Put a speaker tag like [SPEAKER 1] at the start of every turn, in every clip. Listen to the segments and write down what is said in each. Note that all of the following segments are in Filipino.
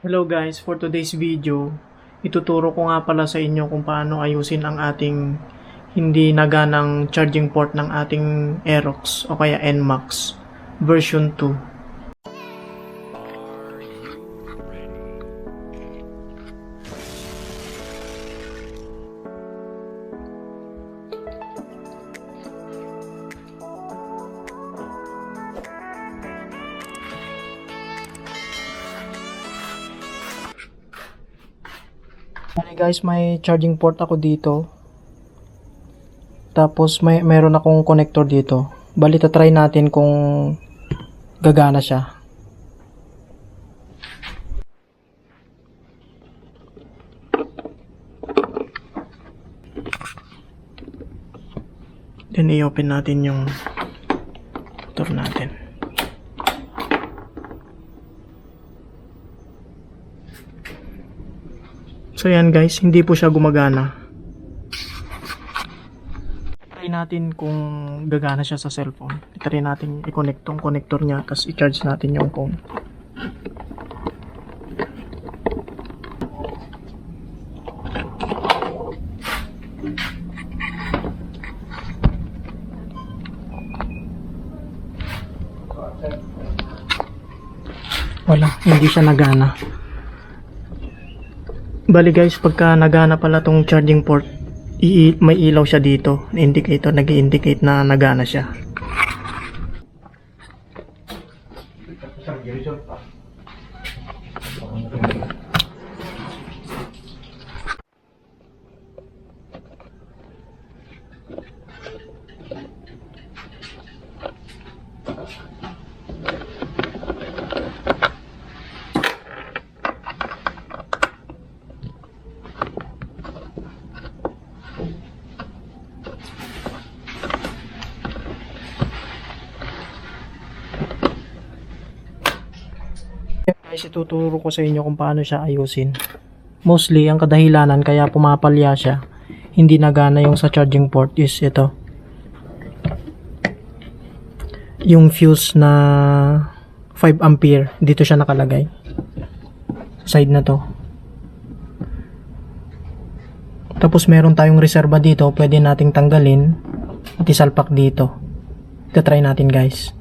[SPEAKER 1] Hello guys, for today's video, ituturo ko nga pala sa inyo kung paano ayusin ang ating hindi naganang charging port ng ating Aerox o kaya NMAX version 2. Hi guys, may charging port ako dito. Tapos meron akong connector dito. Bali try natin kung gagana siya. Then i-open natin yung motor natin. So yan guys, hindi po siya gumagana. Try natin kung gagana siya sa cellphone. Try natin i-connect tong connector niya, tapos i-charge natin yung phone. Wala, hindi siya nagana. Bali guys, pagka nagana pala tong charging port, may ilaw siya dito, indicator, nag-i-indicate na nagana siya. Guys, ituturo ko sa inyo kung paano siya ayusin. Mostly, ang kadahilanan kaya pumapalya siya, hindi nagana yung sa charging port is ito. Yung fuse na 5 ampere, dito siya nakalagay. Side na to. Tapos meron tayong reserva dito, pwede nating tanggalin at isalpak dito. Ito-try natin guys.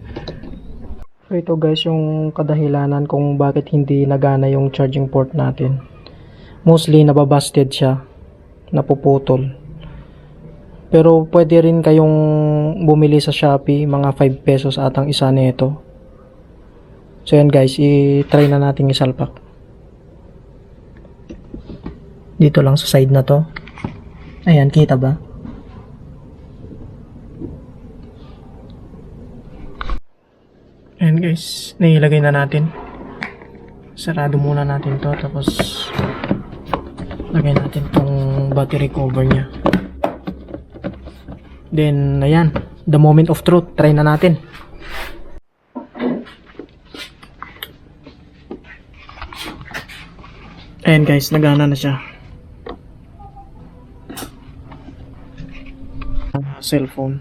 [SPEAKER 1] So ito guys yung kadahilanan kung bakit hindi nagana yung charging port natin. Mostly nababusted siya, napuputol. Pero pwede rin kayong bumili sa Shopee, mga 5 pesos atang isa nito. So yan guys, i-try na natin isalpak. Dito lang sa side na to. Ayan, kita ba? Ayan guys, nailagay na natin. Sarado muna natin to, tapos lagay natin tong battery cover nya. Then ayan, the moment of truth, try na natin. Ayan guys, nagana na siya. Cellphone.